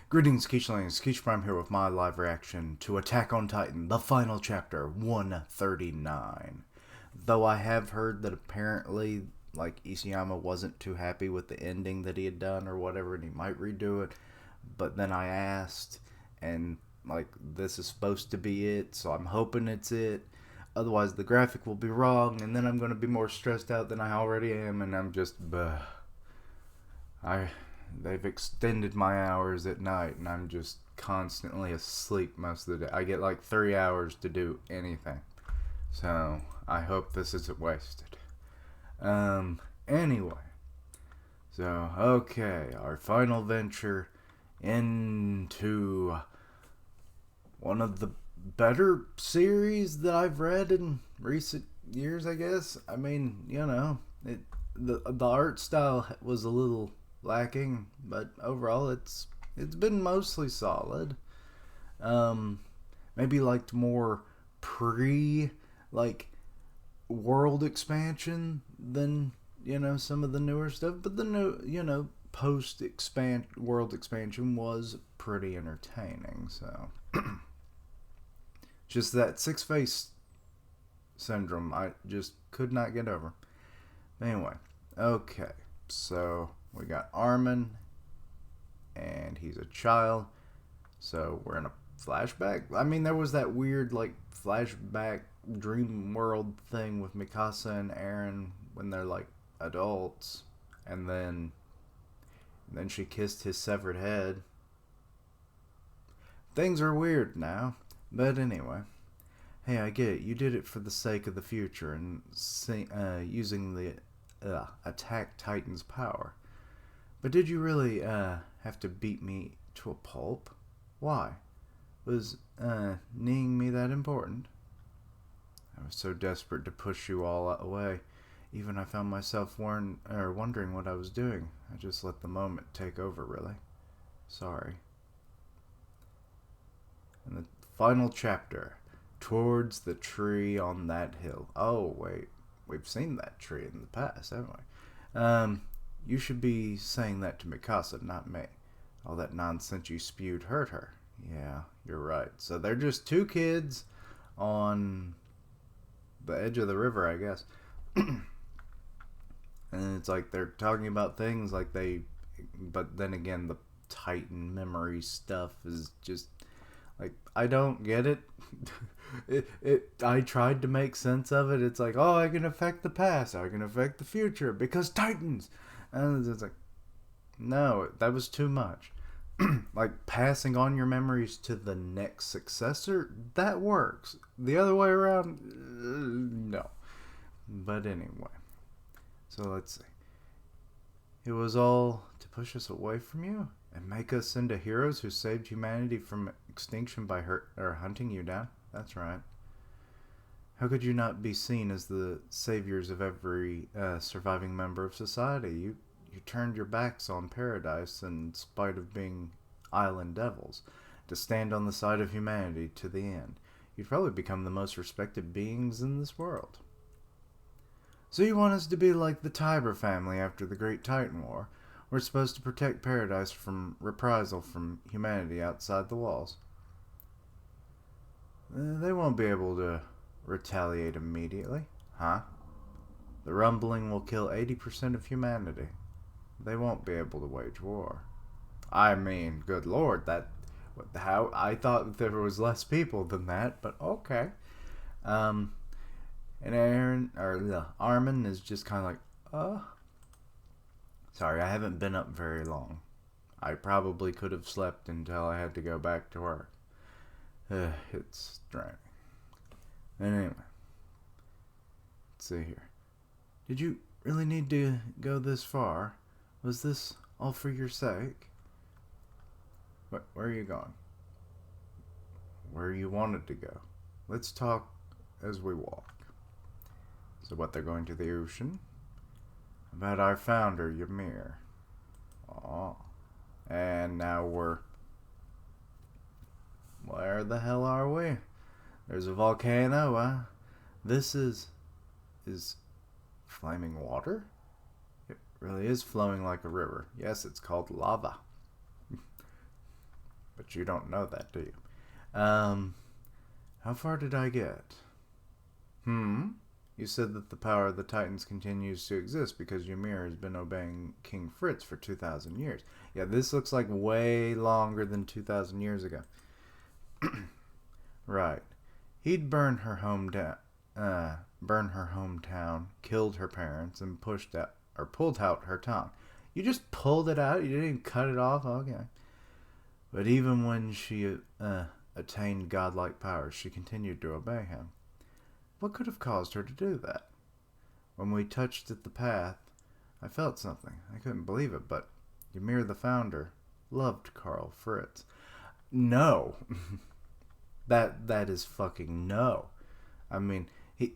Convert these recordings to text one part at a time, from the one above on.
Greetings, Keechlings. Keech Prime here with my live reaction to Attack on Titan, the final chapter, 139. Though I have heard that apparently, Isayama wasn't too happy with the ending that he had done or whatever, and he might redo it. But then I asked, and, this is supposed to be it, so I'm hoping it's it. Otherwise, the graphic will be wrong, and then I'm going to be more stressed out than I already am, and I'm just, They've extended my hours at night, and I'm just constantly asleep most of the day. I get 3 hours to do anything. So, I hope this isn't wasted. Anyway. So, okay, our final venture into one of the better series that I've read in recent years, I guess. I mean, the art style was a little lacking, but overall it's been mostly solid. Maybe more pre world expansion than some of the newer stuff, but the new post world expansion was pretty entertaining. So just that six face syndrome I just could not get over. Anyway, okay, so we got Armin, and he's a child, so we're in a flashback. I mean, there was that weird, flashback dream world thing with Mikasa and Eren when they're, adults, and then she kissed his severed head. Things are weird now, but anyway. Hey, I get it. You did it for the sake of the future and using the Attack Titan's power. But did you really have to beat me to a pulp? Why? Was kneeing me that important? I was so desperate to push you all away. Even I found myself wondering what I was doing. I just let the moment take over, really. Sorry. And the final chapter, Towards the Tree on That Hill. Oh, wait. We've seen that tree in the past, haven't we? You should be saying that to Mikasa, not me. All that nonsense you spewed hurt her. Yeah, you're right. So they're just two kids on the edge of the river, I guess. And it's they're talking about things but then again, the Titan memory stuff is just, I don't get it. I tried to make sense of it. It's oh, I can affect the past, I can affect the future, because Titans. And it's no, that was too much. Passing on your memories to the next successor, that works. The other way around, no. But anyway, so let's see. It was all to push us away from you and make us into heroes who saved humanity from extinction by hunting you down. That's right. How could you not be seen as the saviors of every surviving member of society? You turned your backs on paradise in spite of being island devils, to stand on the side of humanity to the end. You'd probably become the most respected beings in this world. So you want us to be like the Tiber family after the Great Titan War? We're supposed to protect paradise from reprisal from humanity outside the walls. They won't be able to retaliate immediately, huh? The rumbling will kill 80% of humanity. They won't be able to wage war. I mean, good lord, how I thought there was less people than that, but okay. And Armin is just kind of sorry, I haven't been up very long. I probably could have slept until I had to go back to work. It's draining. Anyway, let's see here. Did you really need to go this far? Was this all for your sake? Where are you going? Where you wanted to go. Let's talk as we walk. So they're going to the ocean? About our founder, Ymir. Oh. And now where the hell are we? There's a volcano, This is flaming water? It really is flowing like a river. Yes, it's called lava. But you don't know that, do you? How far did I get? You said that the power of the Titans continues to exist because Ymir has been obeying King Fritz for 2,000 years. Yeah, this looks like way longer than 2,000 years ago. Right. He'd burn her hometown, killed her parents, and pulled out her tongue. You just pulled it out? You didn't even cut it off? Okay. But even when she attained godlike powers, she continued to obey him. What could have caused her to do that? When we touched at the path, I felt something. I couldn't believe it, but Ymir the founder loved Karl Fritz. No. That is fucking no. I mean,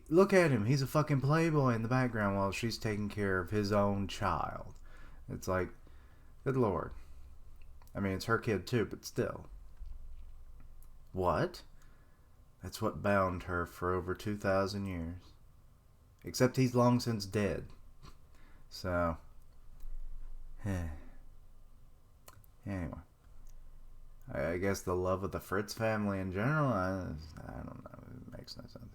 look at him. He's a fucking playboy in the background while she's taking care of his own child. It's like, good lord. I mean, it's her kid too, but still. What? That's what bound her for over 2,000 years. Except he's long since dead. So, anyway. I guess the love of the Fritz family in general, I don't know. It makes no sense.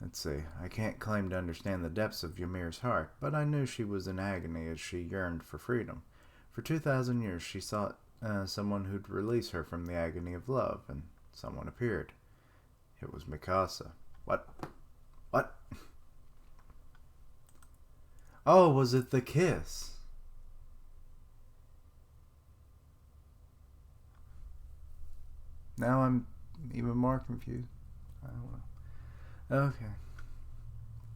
Let's see. I can't claim to understand the depths of Ymir's heart, but I knew she was in agony as she yearned for freedom. For 2,000 years, she sought someone who'd release her from the agony of love, and someone appeared. It was Mikasa. What? Oh, was it the kiss? Now I'm even more confused. I don't know. Okay.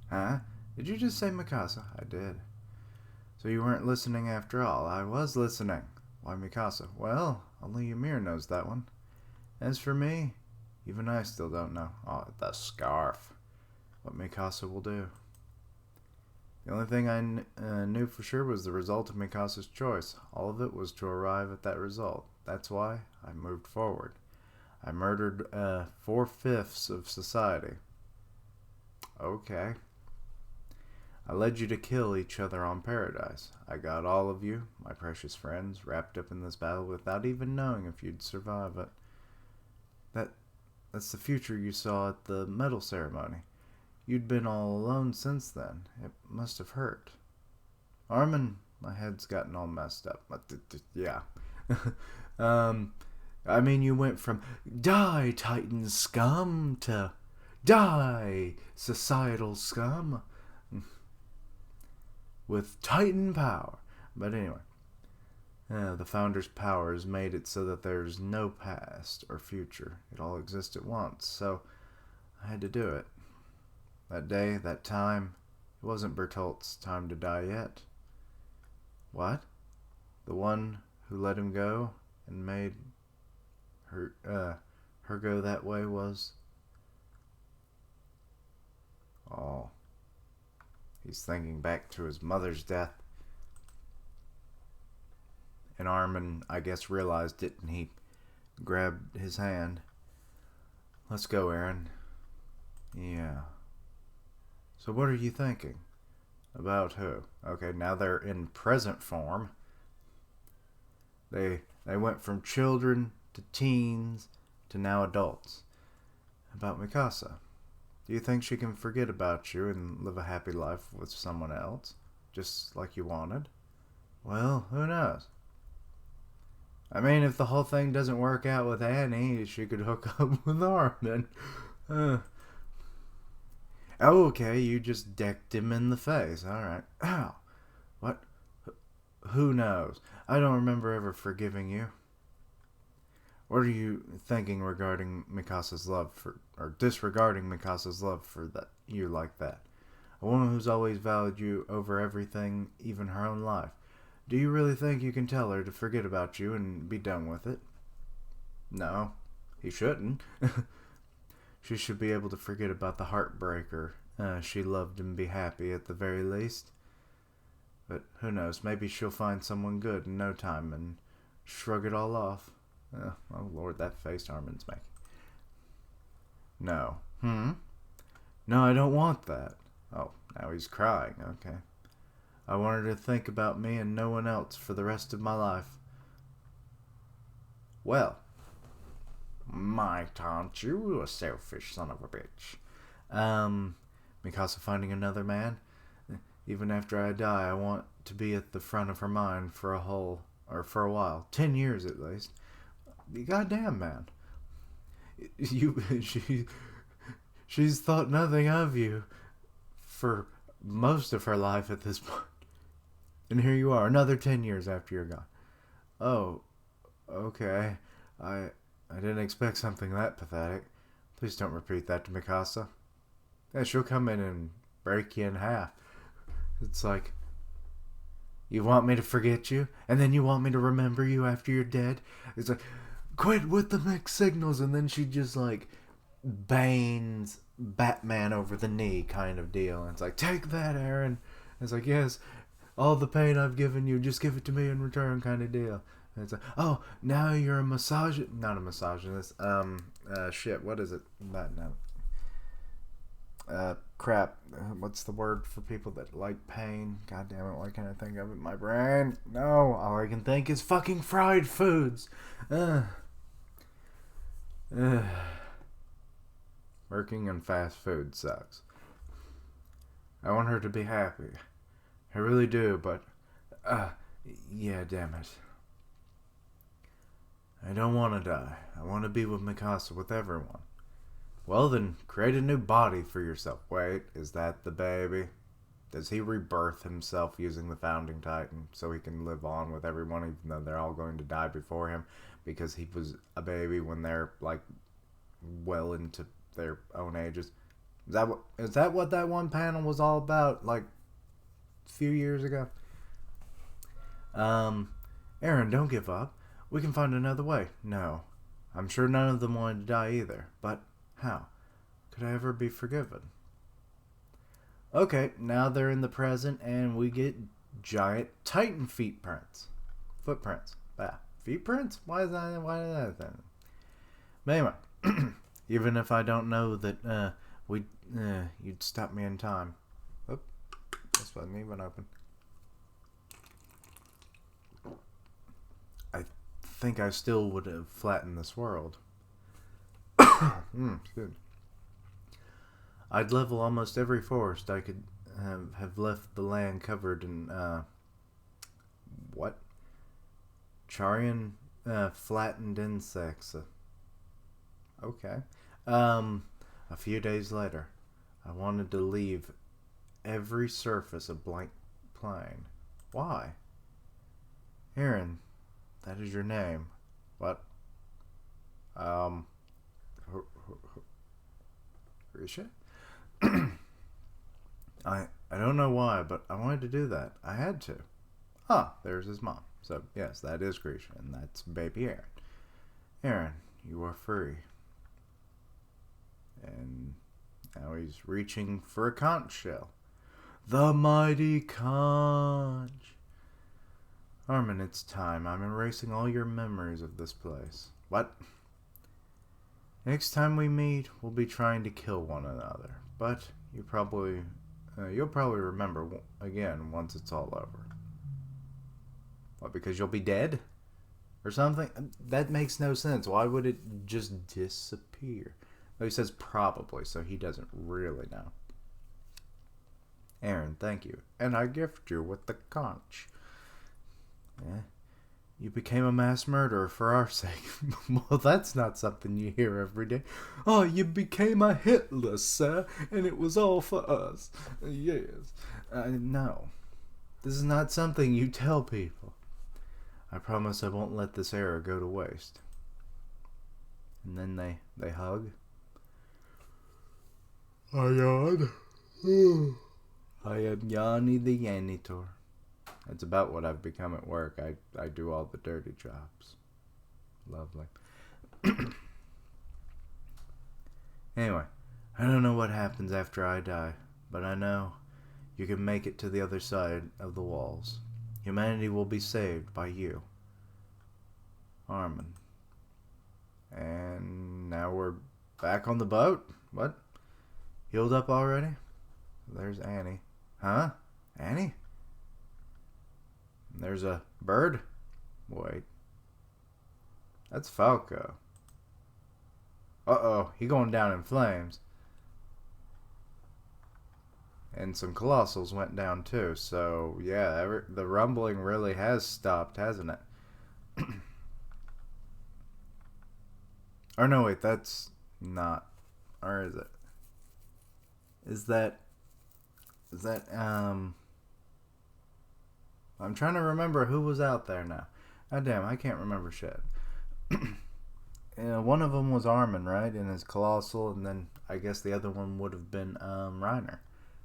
Huh? Did you just say Mikasa? I did. So you weren't listening after all. I was listening. Why Mikasa? Well, only Ymir knows that one. As for me, even I still don't know. Oh, the scarf. What Mikasa will do. The only thing I knew for sure was the result of Mikasa's choice. All of it was to arrive at that result. That's why I moved forward. I murdered 4/5 of society. Okay. I led you to kill each other on Paradise. I got all of you, my precious friends, wrapped up in this battle without even knowing if you'd survive it. That's the future you saw at the medal ceremony. You'd been all alone since then. It must have hurt. Armin, my head's gotten all messed up. Yeah. I mean, you went from die, Titan scum, to die, societal scum. With Titan power. But anyway. The Founder's powers made it so that there's no past or future. It all exists at once. So, I had to do it. That day, that time, it wasn't Bertolt's time to die yet. What? The one who let him go and made her go that way was... Oh. He's thinking back to his mother's death. And Armin, I guess, realized it, and he grabbed his hand. Let's go, Aaron. Yeah. So what are you thinking? About who? Okay, now they're in present form. They went from children to teens to now adults. About Mikasa. Do you think she can forget about you and live a happy life with someone else? Just like you wanted? Well, who knows? I mean, if the whole thing doesn't work out with Annie, she could hook up with Armin. Okay, you just decked him in the face. Alright. Ow. What? Who knows? I don't remember ever forgiving you. What are you thinking regarding Mikasa's love for, or disregarding Mikasa's love for that you like that? A woman who's always valued you over everything, even her own life. Do you really think you can tell her to forget about you and be done with it? No, he shouldn't. She should be able to forget about the heartbreaker. She loved and be happy at the very least. But who knows, maybe she'll find someone good in no time and shrug it all off. Oh Lord, that face Armin's making. No. No, I don't want that. Oh, now he's crying. Okay. I want her to think about me and no one else for the rest of my life. Well, my taunt, you a selfish son of a bitch. Mikasa finding another man? Even after I die, I want to be at the front of her mind for for a while. 10 years at least. Goddamn, man. You, she's thought nothing of you for most of her life at this point. And here you are, another 10 years after you're gone. Oh, okay. I didn't expect something that pathetic. Please don't repeat that to Mikasa. Yeah, she'll come in and break you in half. It's like, you want me to forget you, and then you want me to remember you after you're dead? It's like, quit with the mixed signals, and then she just like bangs Batman over the knee kind of deal. And it's like, take that, Aaron. It's like, yes, all the pain I've given you, just give it to me in return kind of deal. And it's like, oh, now you're a not a misogynist. Shit, what is it? No. Crap. What's the word for people that like pain? God damn it, why can't I think of it? My brain. No, all I can think is fucking fried foods. Working in fast food sucks. I want her to be happy. I really do, but, yeah, damn it. I don't want to die. I want to be with Mikasa, with everyone. Well, then, create a new body for yourself. Wait, is that the baby? Does he rebirth himself using the Founding Titan so he can live on with everyone, even though they're all going to die before him? Because he was a baby when they're, like, well into their own ages. Is that what that one panel was all about, like, a few years ago? Aaron, don't give up. We can find another way. No. I'm sure none of them wanted to die either. But how? Could I ever be forgiven? Okay, now they're in the present and we get giant Titan footprints. Feet prints? Why is that thing? But anyway, even if I don't know that you'd stop me in time. Oop, this wasn't even open. I think I still would have flattened this world. Good. I'd level almost every forest I could have left the land covered in, what? Charian flattened insects. Okay. A few days later, I wanted to leave every surface a blank plain. Why? Aaron, that is your name. What? Risha? I don't know why, but I wanted to do that. I had to. Ah, there's his mom. So, yes, that is Grisha, and that's baby Aaron. Aaron, you are free. And now he's reaching for a conch shell. The mighty conch. Armin, it's time. I'm erasing all your memories of this place. What? Next time we meet, we'll be trying to kill one another. But you'll probably remember again once it's all over. What, because you'll be dead? Or something? That makes no sense. Why would it just disappear? Well, he says probably, so he doesn't really know. Aaron, thank you. And I gift you with the conch. Yeah. You became a mass murderer for our sake. Well, that's not something you hear every day. Oh, you became a Hitler, sir, and it was all for us. Yes. No. This is not something you tell people. I promise I won't let this era go to waste. And then they hug. I yawn. I am Yanni the Yanitor. That's about what I've become at work. I do all the dirty jobs. Lovely. Anyway, I don't know what happens after I die, but I know you can make it to the other side of the walls. Humanity will be saved by you. Armin. And now we're back on the boat? What? Healed up already? There's Annie. Huh? Annie? There's a bird? Wait. That's Falco. Uh-oh, he going down in flames. And some Colossals went down too. So, yeah, the rumbling really has stopped, hasn't it? Or no, wait, that's not. Or is it? Is that... I'm trying to remember who was out there now. God damn, I can't remember shit. One of them was Armin, right? In his Colossal, and then I guess the other one would have been Reiner.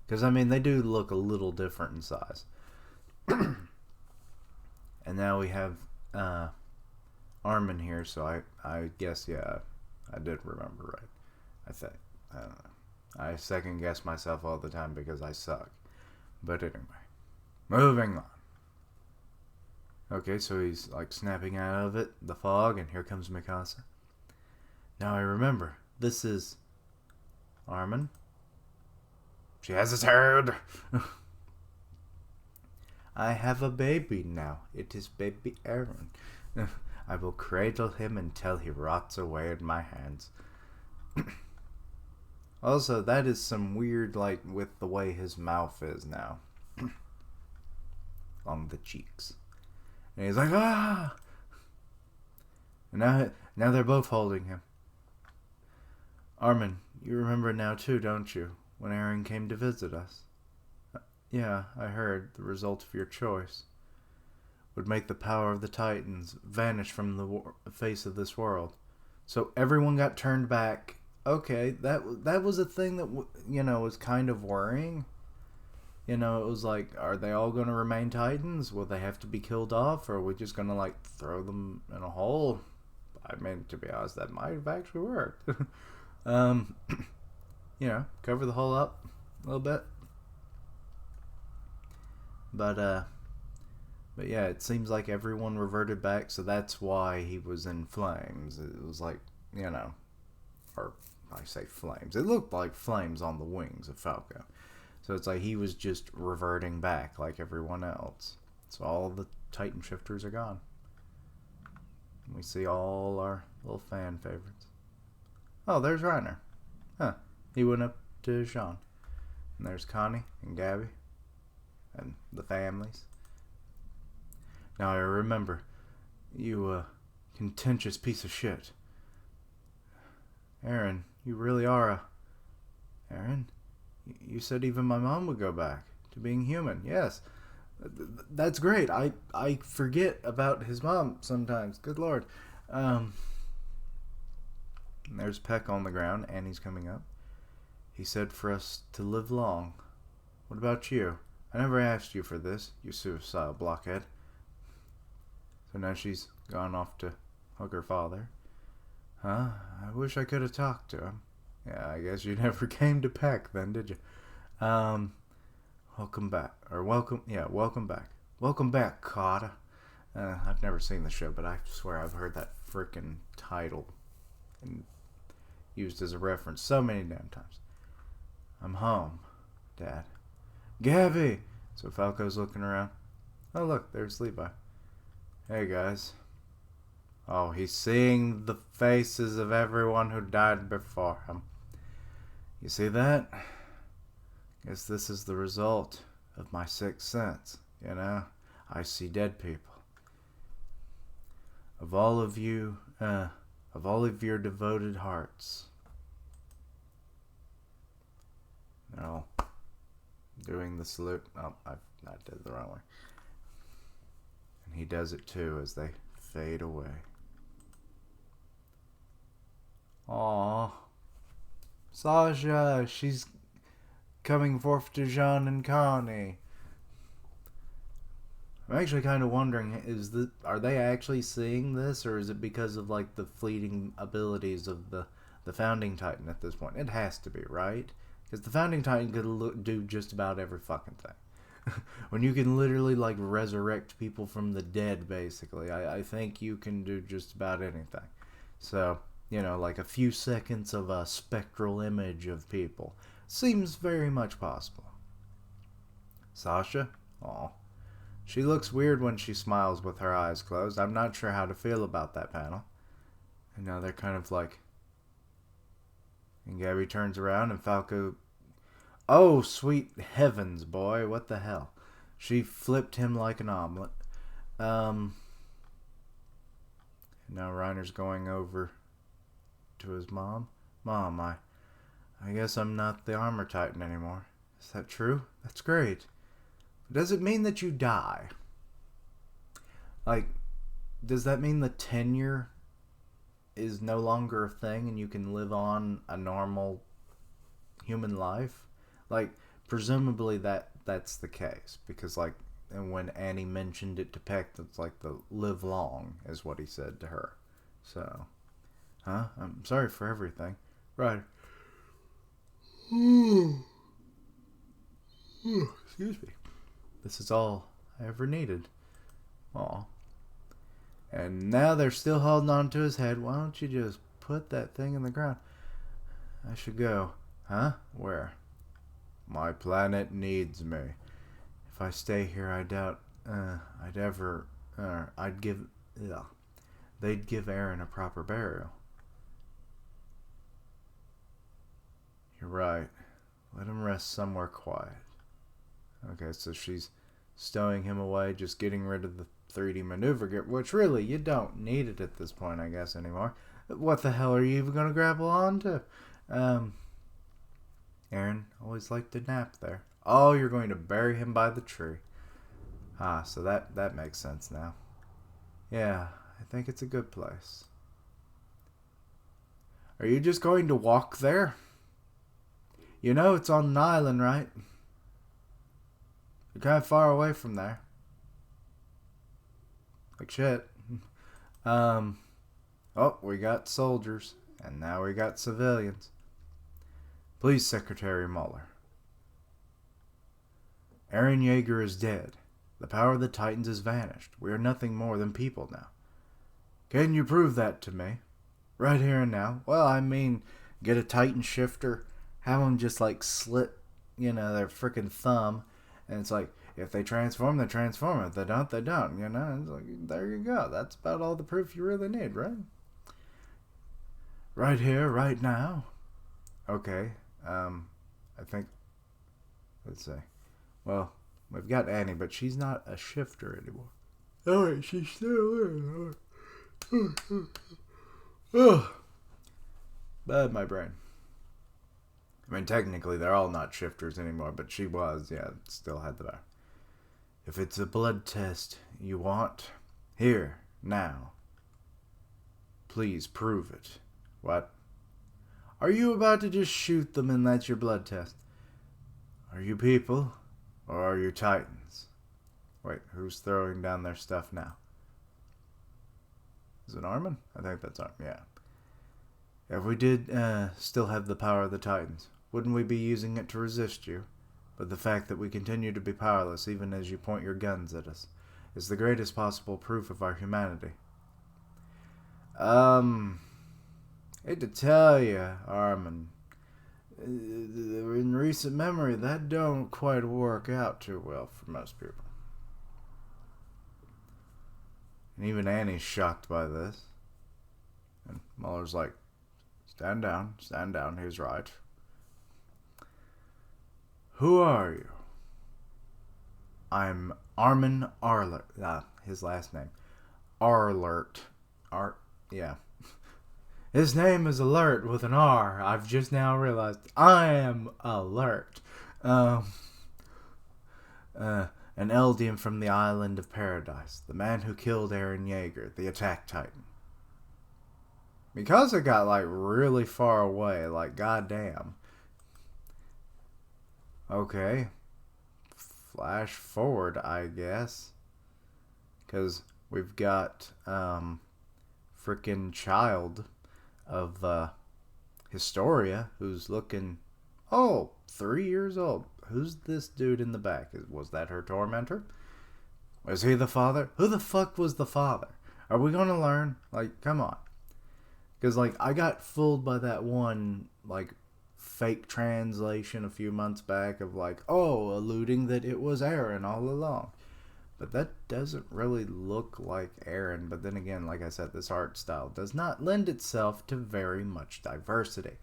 Because, I mean, they do look a little different in size. And now we have Armin here, so I guess, yeah, I did remember right. I think. I don't know. I second guess myself all the time because I suck. But anyway. Moving on. Okay, so he's like snapping out of it, the fog, and here comes Mikasa. Now I remember. This is Armin. She has his head. I have a baby now. It is baby Aaron. I will cradle him until he rots away in my hands. Also, that is some weird, like, with the way his mouth is now. Along the cheeks. And he's like, ah! And now they're both holding him. Armin, you remember now too, don't you? When Aaron came to visit us. Yeah, I heard the result of your choice would make the power of the Titans vanish from the face of this world. So everyone got turned back. Okay, that was a thing that, was kind of worrying. It was like, are they all going to remain Titans? Will they have to be killed off? Or are we just going to, like, throw them in a hole? I mean, to be honest, that might have actually worked. Cover the hole up a little bit. But yeah, it seems like everyone reverted back, so that's why he was in flames. It was like, or I say flames. It looked like flames on the wings of Falco. So it's like he was just reverting back like everyone else. So all the Titan shifters are gone. We see all our little fan favorites. Oh, there's Reiner. Huh. He went up to Jean. And there's Connie and Gabby. And the families. Now I remember. You, contentious piece of shit. Aaron, you really are a... Aaron? You said even my mom would go back to being human. Yes. That's great. I forget about his mom sometimes. Good Lord. There's Peck on the ground. Annie's coming up. He said for us to live long. What about you? I never asked you for this, you suicidal blockhead. So now she's gone off to hug her father. Huh? I wish I could have talked to him. Yeah, I guess you never came to Peck then, did you? Welcome back. Welcome back. Welcome back, Carter. I've never seen the show, but I swear I've heard that frickin' title and used as a reference so many damn times. I'm home, Dad. Gabby! So Falco's looking around. Oh, look, there's Levi. Hey, guys. Oh, he's seeing the faces of everyone who died before him. You see that? Guess this is the result of my sixth sense, I see dead people. Of all of you, of all of your devoted hearts. They're all doing the salute. Oh, I did it the wrong way. And he does it too as they fade away. Aww. Sasha, she's coming forth to Jean and Connie. I'm actually kind of wondering, are they actually seeing this, or is it because of like the fleeting abilities of the Founding Titan at this point? It has to be, right? Because the Founding Titan could do just about every fucking thing. When you can literally like resurrect people from the dead, basically, I think you can do just about anything. So, like a few seconds of a spectral image of people seems very much possible. Sasha? Aw. She looks weird when she smiles with her eyes closed. I'm not sure how to feel about that panel. And now they're kind of like... And Gabby turns around and Falco... Oh, sweet heavens, boy. What the hell? She flipped him like an omelet. Now Reiner's going over to his mom. Mom, I guess I'm not the armor titan anymore. Is that true? That's great. Does it mean that you die? Like, does that mean the tenure is no longer a thing and you can live on a normal human life? Like, presumably that's the case. Because, like, and when Annie mentioned it to Peck, it's like the live long is what he said to her. So, I'm sorry for everything. Right. Excuse me. This is all I ever needed. Aw. And now they're still holding on to his head. Why don't you just put that thing in the ground? I should go. Huh? Where? My planet needs me. If I stay here, I doubt they'd give Aaron a proper burial. You're right. Let him rest somewhere quiet. Okay, so she's stowing him away, just getting rid of the 3D maneuver gear, which really, you don't need it at this point, I guess, anymore. What the hell are you even going to grapple onto? Aaron always liked to nap there. Oh, you're going to bury him by the tree. So that makes sense now. Yeah, I think it's a good place. Are you just going to walk there? You know it's on an island, right? You're kind of far away from there. Like shit. Oh, we got soldiers. And now we got civilians. Please, Secretary Mueller. Eren Yeager is dead. The power of the Titans has vanished. We are nothing more than people now. Can you prove that to me? Right here and now? Well, I mean, get a Titan shifter, have them just like slit, their freaking thumb, and it's like, if they transform, they transform. If they don't, they don't. It's like, there you go. That's about all the proof you really need, right? Right here, right now. Okay. I think. Let's see. Well, we've got Annie, but she's not a shifter anymore. Oh wait, she's still there. Bad my brain. I mean, technically, they're all not shifters anymore, but she was. Yeah, still had the power. If it's a blood test you want, here, now. Please prove it. What? Are you about to just shoot them and that's your blood test? Are you people, or are you Titans? Wait, who's throwing down their stuff now? Is it Armin? I think that's Armin, yeah. If we did still have the power of the Titans, wouldn't we be using it to resist you? But the fact that we continue to be powerless even as you point your guns at us is the greatest possible proof of our humanity. Hate to tell you, Armin, in recent memory, that don't quite work out too well for most people. And even Annie's shocked by this. And Muller's like, stand down, he's right. Who are you? I'm Armin Arlert. His last name. Arlert. Yeah. His name is Alert with an R. I've just now realized I am Alert. An Eldian from the island of Paradise. The man who killed Eren Yeager, the Attack Titan. Because it got, like, really far away, like, goddamn. Okay. Flash forward, I guess. Because we've got, frickin' child of, Historia, who's looking, 3 years old. Who's this dude in the back? Was that her tormentor? Was he the father? Who the fuck was the father? Are we gonna learn? Like, come on. Because, like, I got fooled by that one, like, fake translation a few months back of, like, alluding that it was Eren all along. But that doesn't really look like Aaron. But then again, like I said, this art style does not lend itself to very much diversity.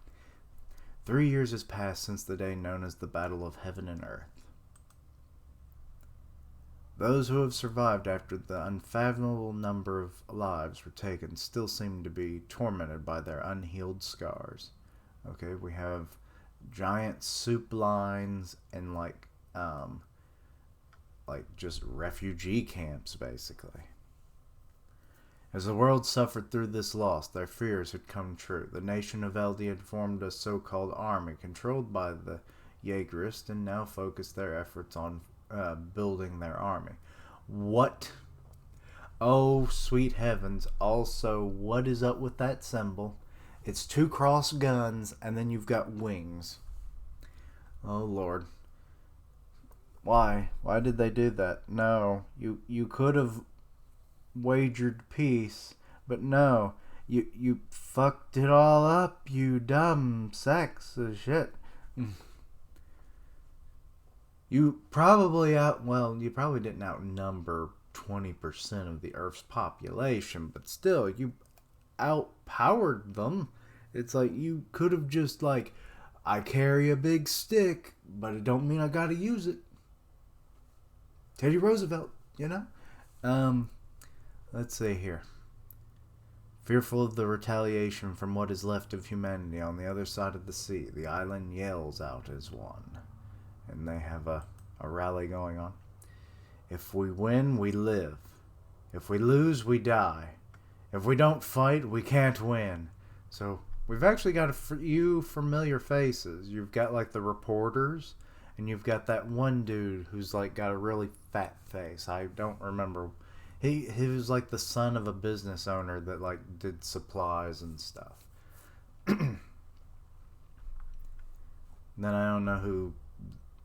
3 years has passed since the day known as the Battle of Heaven and Earth. Those who have survived after the unfathomable number of lives were taken still seem to be tormented by their unhealed scars. Okay, we have giant soup lines and like just refugee camps basically. As the world suffered through this loss, their fears had come true. The nation of Eldia had formed a so-called army controlled by the Jaegerists and now focused their efforts on building their army. What? Oh, sweet heavens. Also, what is up with that symbol? It's 2 cross guns, and then you've got wings. Oh, Lord. Why? Why did they do that? No. You could have wagered peace, but no. You fucked it all up, you dumb sacks of shit. You probably you probably didn't outnumber 20% of the Earth's population, but still, you outpowered them. It's like you could have just like, I carry a big stick, but it don't mean I gotta use it. Teddy Roosevelt, you know? Let's see here. Fearful of the retaliation from what is left of humanity on the other side of the sea, the island yells out as one. And they have a rally going on. If we win, we live. If we lose, we die. If we don't fight, we can't win. So we've actually got a few familiar faces. You've got like the reporters, and you've got that one dude who's like got a really fat face. I don't remember. He was like the son of a business owner that like did supplies and stuff. Then I don't know who.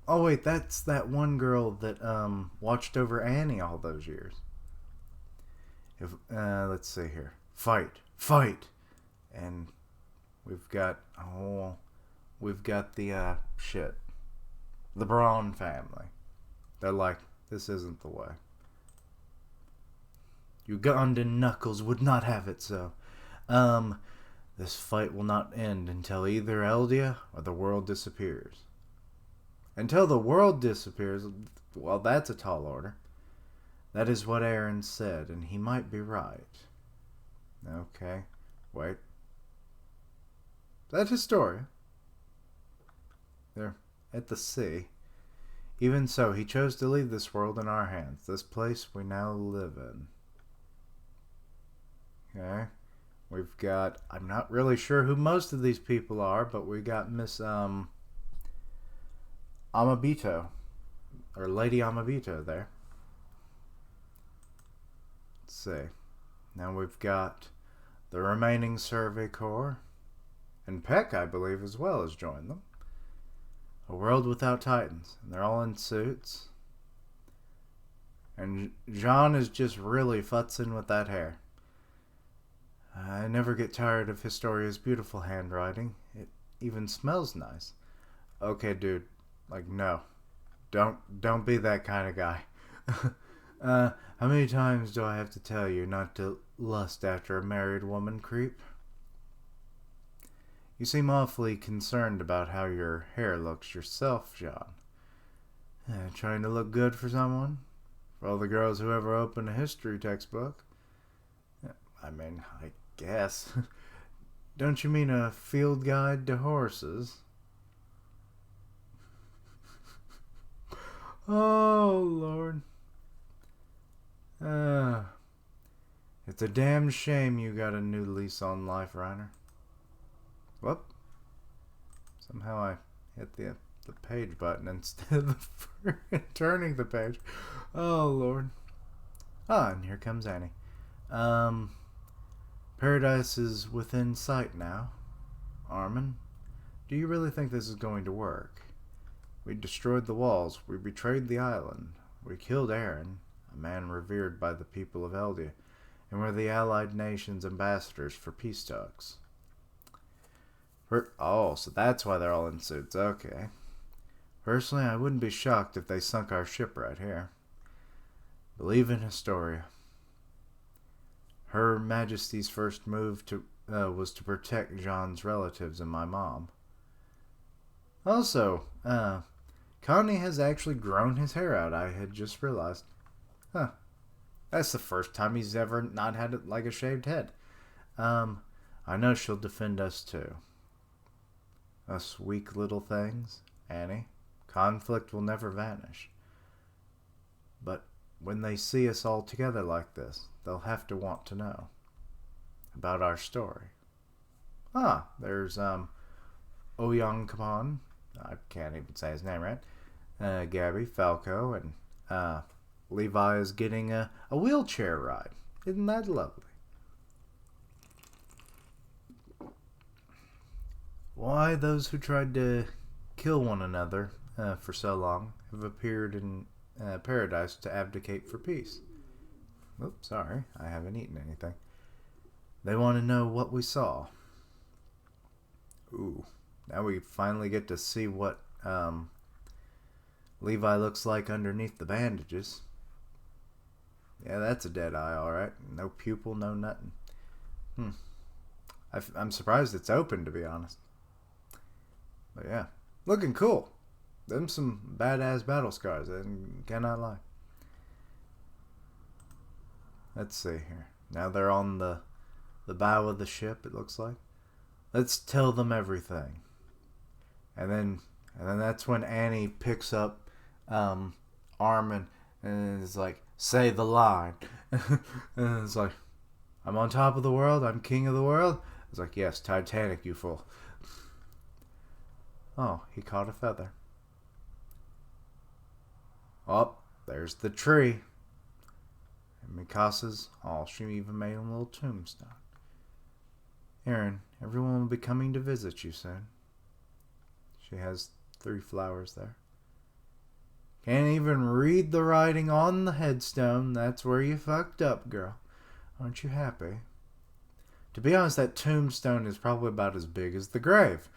Oh wait, that's that one girl that watched over Annie all those years. If let's see here, fight, and we've got the the Braun family. They're like, this isn't the way. Ugandan Knuckles would not have it so. This fight will not end until either Eldia or the world disappears. Until the world disappears, well, that's a tall order. That is what Aaron said, and he might be right. Okay, wait. That Historia. They're at the sea. Even so, he chose to leave this world in our hands, this place we now live in. Okay, we've got, I'm not really sure who most of these people are, but we got Miss, Amabito, or Lady Amabito there. Let's see. Now we've got the remaining Survey Corps, and Peck, I believe, as well has joined them. A world without titans, and they're all in suits. And Jean is just really futzing with that hair. I never get tired of Historia's beautiful handwriting. It even smells nice. Okay, dude. Like, no. Don't be that kind of guy. How many times do I have to tell you not to lust after a married woman, creep? You seem awfully concerned about how your hair looks yourself, John. Trying to look good for someone? For all the girls who ever open a history textbook? I mean, I guess. Don't you mean a field guide to horses? Oh, Lord. It's a damn shame you got a new lease on life, Reiner. Whoop. Somehow I hit the page button instead of turning the page. Oh, Lord. Ah, and here comes Annie. Paradise is within sight now. Armin, do you really think this is going to work? We destroyed the walls. We betrayed the island. We killed Aaron, a man revered by the people of Eldia, and we're the Allied Nations ambassadors for peace talks. Oh, so that's why they're all in suits. Okay. Personally, I wouldn't be shocked if they sunk our ship right here. Believe in Historia. Her Majesty's first move was to protect Jean's relatives and my mom. Also, Connie has actually grown his hair out, I had just realized. Huh. That's the first time he's ever not had a shaved head. I know she'll defend us too. Us weak little things, Annie. Conflict will never vanish. But when they see us all together like this, they'll have to want to know about our story. There's Oyang Kapan. I can't even say his name right. Gabby, Falco, and Levi is getting a wheelchair ride. Isn't that lovely? Why those who tried to kill one another for so long have appeared in paradise to abdicate for peace. Oops, sorry, I haven't eaten anything. They want to know what we saw. Ooh, now we finally get to see what Levi looks like underneath the bandages. Yeah, that's a dead eye, alright. No pupil, no nothing. I'm surprised it's open, to be honest. But yeah, looking cool. Them some badass battle scars, I cannot lie. Let's see here. Now they're on the bow of the ship, it looks like. Let's tell them everything. And then that's when Annie picks up Armin and is like, say the line. And it's like, I'm on top of the world, I'm king of the world. It's like, yes, Titanic, you fool. Oh, he caught a feather. Oh, there's the tree. And Mikasa's, she even made a little tombstone. Aaron, everyone will be coming to visit you soon. She has 3 flowers there. Can't even read the writing on the headstone. That's where you fucked up, girl. Aren't you happy? To be honest, that tombstone is probably about as big as the grave.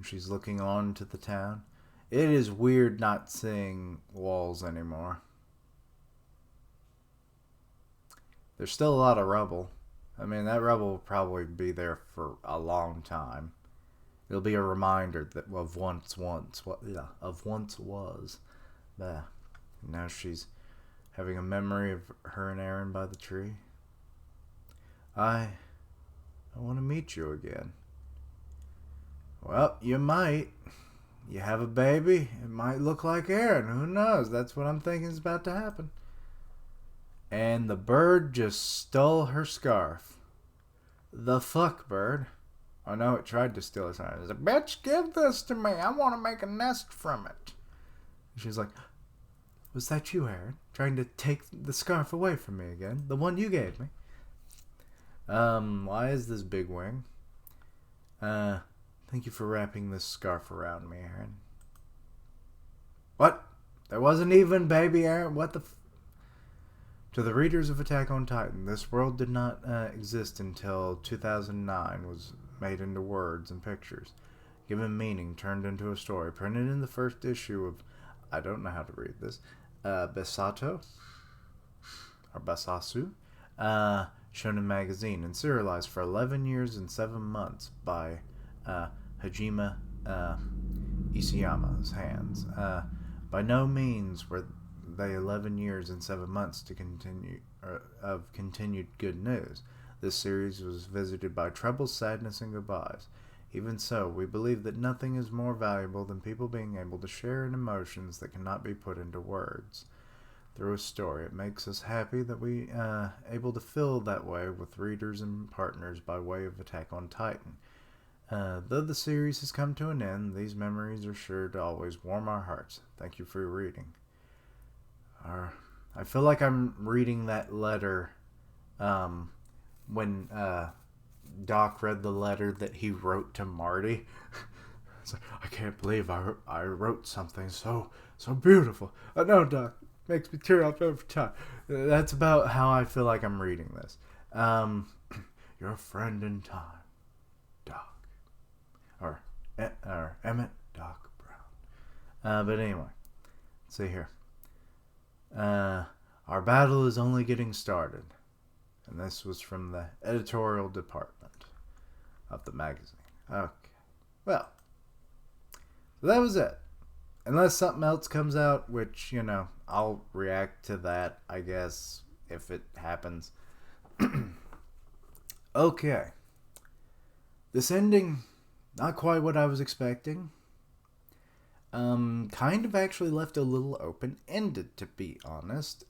She's looking on to the town. It is weird not seeing walls anymore. There's still a lot of rubble. I mean, that rubble will probably be there for a long time. It'll be a reminder that of once was. There. Now she's having a memory of her and Aaron by the tree. I want to meet you again. Well, you might. You have a baby, it might look like Aaron. Who knows? That's what I'm thinking is about to happen. And the bird just stole her scarf. The fuck, bird? Oh no, it tried to steal her scarf. It said, bitch, give this to me. I want to make a nest from it. She's like, was that you, Aaron? Trying to take the scarf away from me again? The one you gave me? Why is this big wing? Thank you for wrapping this scarf around me, Aaron. What? There wasn't even baby Aaron? What the To the readers of Attack on Titan, this world did not exist until 2009 was made into words and pictures, given meaning, turned into a story, printed in the first issue of, I don't know how to read this, Besato? Or Basasu? Shonen Magazine, and serialized for 11 years and 7 months by Hajime Isayama's hands. By no means were they 11 years and 7 months to continue of continued good news. This series was visited by trouble, sadness, and goodbyes. Even so, we believe that nothing is more valuable than people being able to share in emotions that cannot be put into words. Through a story, it makes us happy that we able to feel that way with readers and partners by way of Attack on Titan. Though the series has come to an end, these memories are sure to always warm our hearts. Thank you for your reading. I feel like I'm reading that letter when Doc read the letter that he wrote to Marty. It's like, I can't believe I wrote something so beautiful. No, Doc, makes me tear up every time. That's about how I feel like I'm reading this. Your friend in time, Doc. Or Emmett Doc Brown. But anyway, let's see here. Our battle is only getting started. And this was from the editorial department of the magazine. Okay. Well, so that was it. Unless something else comes out, which, I'll react to that, I guess, if it happens. Okay. This ending, not quite what I was expecting. Kind of actually left a little open-ended, to be honest.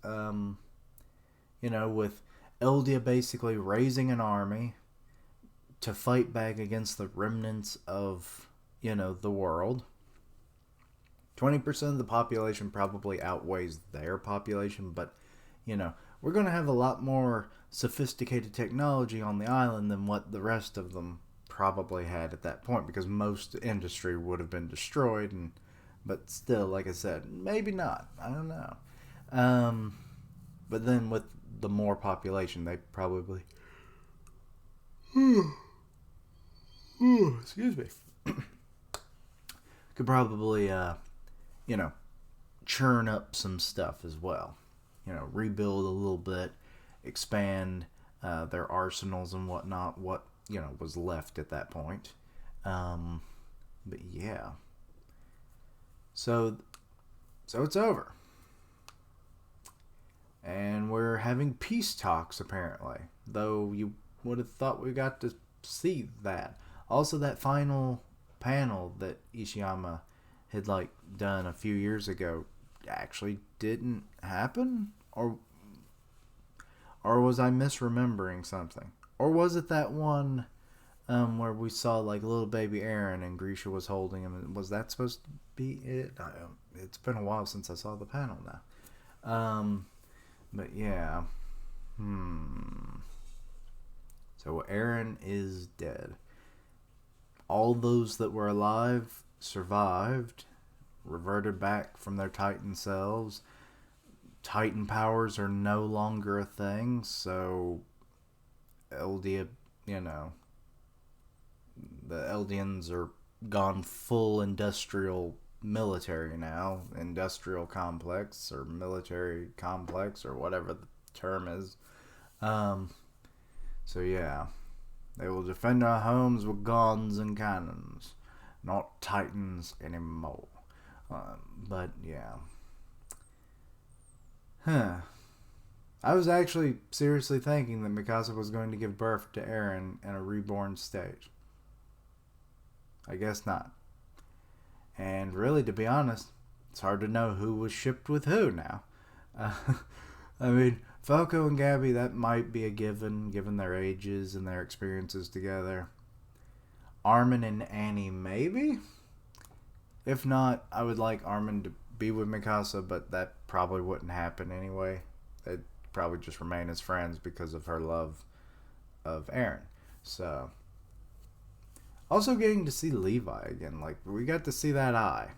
With Eldia basically raising an army to fight back against the remnants of, the world. 20% of the population probably outweighs their population, but, we're going to have a lot more sophisticated technology on the island than what the rest of them probably had at that point, because most industry would have been destroyed, but still, like I said, maybe not. I don't know. But then with the more population, they probably... excuse me. Could probably, churn up some stuff as well. Rebuild a little bit, expand their arsenals and whatnot, what, was left at that point. But yeah. So it's over. And we're having peace talks, apparently. Though you would have thought we got to see that. Also, that final panel that Ishiyama had, done a few years ago actually didn't happen? Or was I misremembering something? Or was it that one where we saw, little baby Aaron and Grisha was holding him? Was that supposed to be it? It's been a while since I saw the panel now. But yeah. So Aaron is dead. All those that were alive survived, reverted back from their Titan selves. Titan powers are no longer a thing, so Eldia, the Eldians are gone full industrial military now. Industrial complex or military complex or whatever the term is. So yeah. They will defend our homes with guns and cannons. Not Titans anymore. But yeah. I was actually seriously thinking that Mikasa was going to give birth to Eren in a reborn state. I guess not. And really, to be honest, it's hard to know who was shipped with who now. I mean, Falco and Gabby, that might be a given their ages and their experiences together. Armin and Annie, maybe? If not, I would like Armin to be with Mikasa, but that probably wouldn't happen anyway. They'd probably just remain as friends because of her love of Eren. So, also getting to see Levi again. We got to see that eye.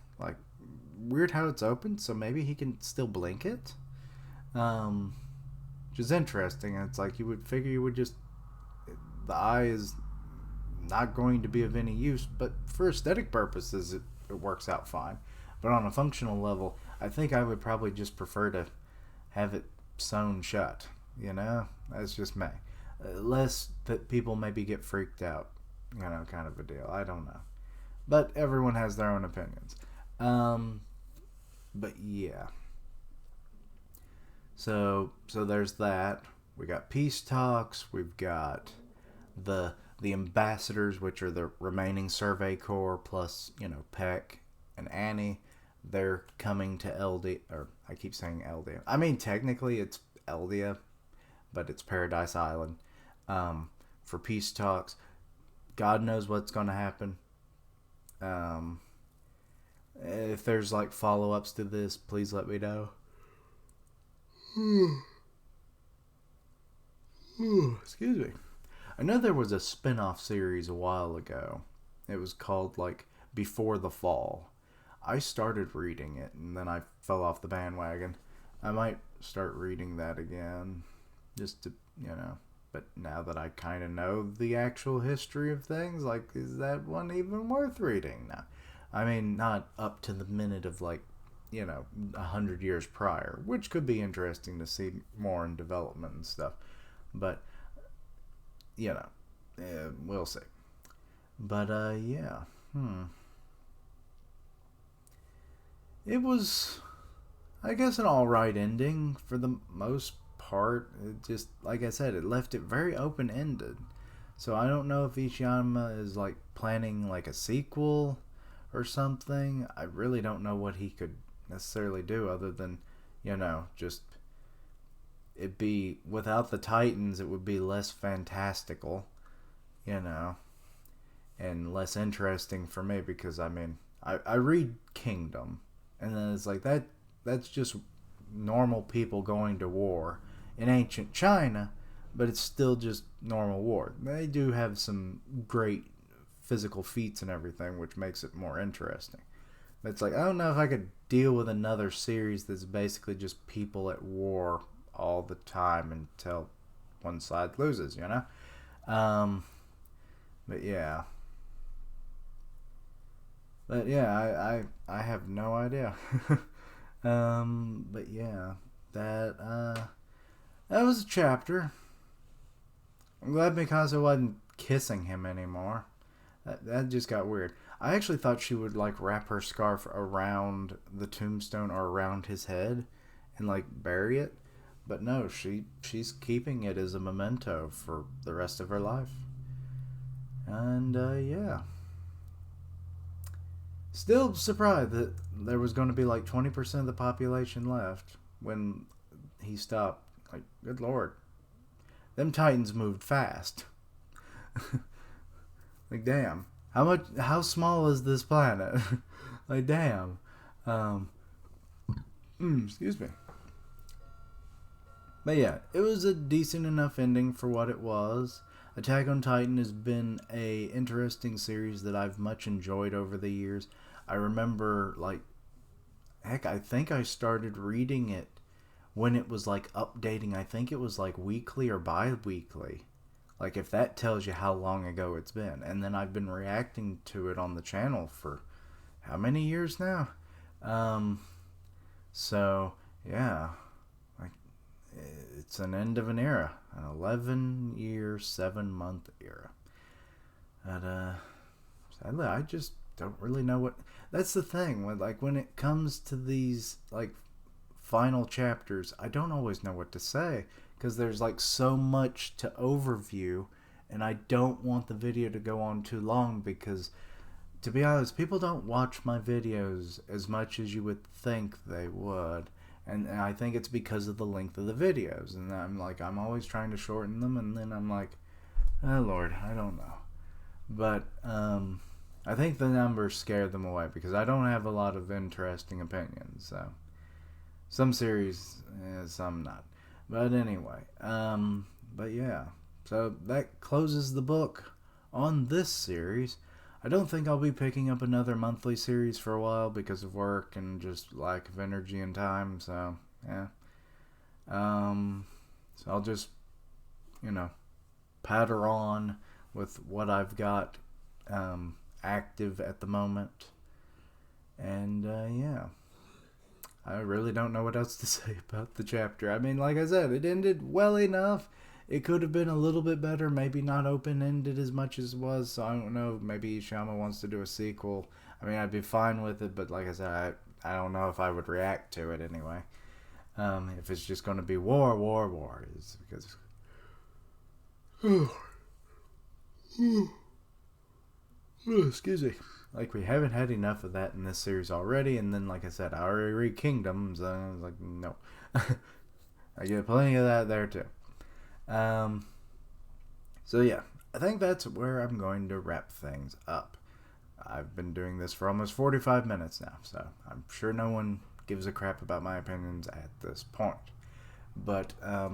Weird how it's open, so maybe he can still blink it. Which is interesting. And it's you would figure you would just... The eye is not going to be of any use, but for aesthetic purposes, it works out fine. But on a functional level, I think I would probably just prefer to have it sewn shut. That's just me. Less that people maybe get freaked out, kind of a deal. I don't know. But everyone has their own opinions. But yeah. So there's that. We got peace talks. We've got the ambassadors, which are the remaining Survey Corps, plus, Peck and Annie. They're coming to Eldia, or I keep saying Eldia. I mean, technically it's Eldia, but it's Paradise Island, for peace talks. God knows what's going to happen. If there's follow-ups to this, please let me know. Excuse me. I know there was a spin-off series a while ago. It was called Before the Fall. I started reading it and then I fell off the bandwagon. I might start reading that again, just to, but now that I kind of know the actual history of things, is that one even worth reading now? I mean, not up to the minute of like, 100 years prior, which could be interesting to see more in development and stuff. But we'll see. But yeah, it was, I guess, an all right ending for the most part. It just, like I said, it left it very open ended. So I don't know if Ishiyama is like planning like a sequel or something. I really don't know what he could necessarily do other than, just it be without the Titans. It would be less fantastical, you know, and less interesting for me because I mean I read Kingdom, and then it's like that's just normal people going to war in ancient China, but it's still just normal war. They do have some great physical feats and everything, which makes it more interesting. But it's like, I don't know if I could deal with another series that's basically just people at war all the time until one side loses. Um, but yeah. But yeah, I have no idea. But yeah, that was a chapter. I'm glad Mikasa wasn't kissing him anymore. That just got weird. I actually thought she would like wrap her scarf around the tombstone or around his head and like bury it, but no, she's keeping it as a memento for the rest of her life. And yeah, still surprised that there was going to be like 20% of the population left when he stopped. Like, good lord, them Titans moved fast. Like, damn. How small is this planet? Like, damn. Um, excuse me. But yeah, it was a decent enough ending for what it was. Attack on Titan has been a interesting series that I've much enjoyed over the years. I remember, like, heck, I think I started reading it when it was like updating. I think it was like weekly or bi-weekly. Like, if that tells you how long ago it's been. And then I've been reacting to it on the channel for how many years now? Um, so, yeah. Like, it's an end of an era. An 11-year, 7-month era. But, sadly, I just don't really know what... That's the thing. When it comes to these, like, final chapters, I don't always know what to say. Because there's like so much to overview, and I don't want the video to go on too long because, to be honest, people don't watch my videos as much as you would think they would, and I think it's because of the length of the videos, and I'm always trying to shorten them, and then I'm like, oh lord, I don't know. But I think the numbers scared them away because I don't have a lot of interesting opinions, so some series, some not. But anyway, but yeah, so that closes the book on this series. I don't think I'll be picking up another monthly series for a while because of work and just lack of energy and time, so yeah. So I'll just, patter on with what I've got active at the moment. And yeah. I really don't know what else to say about the chapter. I mean, like I said, it ended well enough. It could have been a little bit better, maybe not open-ended as much as it was, so I don't know. Maybe Ishama wants to do a sequel. I mean, I'd be fine with it, but like I said, I don't know if I would react to it anyway. If it's just going to be war, is because... Excuse me. Like, we haven't had enough of that in this series already, and then, like I said, I already read Kingdoms, and I was like, no. I get plenty of that there, too. So, yeah, I think that's where I'm going to wrap things up. I've been doing this for almost 45 minutes now, so I'm sure no one gives a crap about my opinions at this point. But, it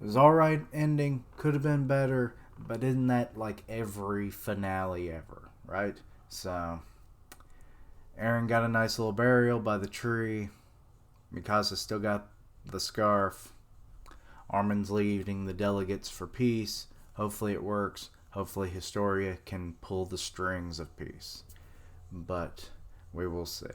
was alright ending, could have been better, but isn't that like every finale ever, right? So, Eren got a nice little burial by the tree. Mikasa still got the scarf. Armin's leading the delegates for peace. Hopefully it works. Hopefully Historia can pull the strings of peace. but we will see.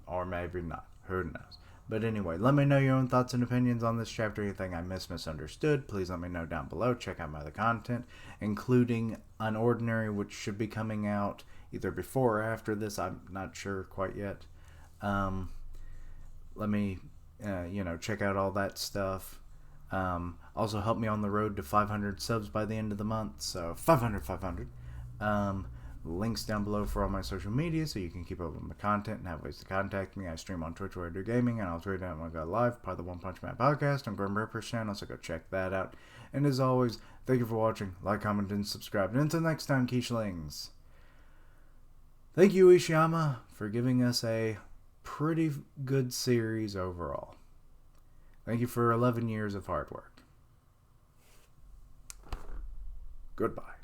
Or maybe not. Who knows? But anyway, let me know your own thoughts and opinions on this chapter. Anything I misunderstood, please let me know down below. Check out my other content, including Unordinary, which should be coming out either before or after this. I'm not sure quite yet. Let me, check out all that stuff. Also help me on the road to 500 subs by the end of the month. So 500. Links down below for all my social media so you can keep up with my content and have ways to contact me. I stream on Twitch where I do gaming, and I'll tweet out when I go live, part of the One Punch Man podcast on Grim Reaper's channel, so go check that out. And as always, thank you for watching. Like, comment, and subscribe. And until next time, Quicheling. Thank you, Ishiyama, for giving us a pretty good series overall. Thank you for 11 years of hard work. Goodbye.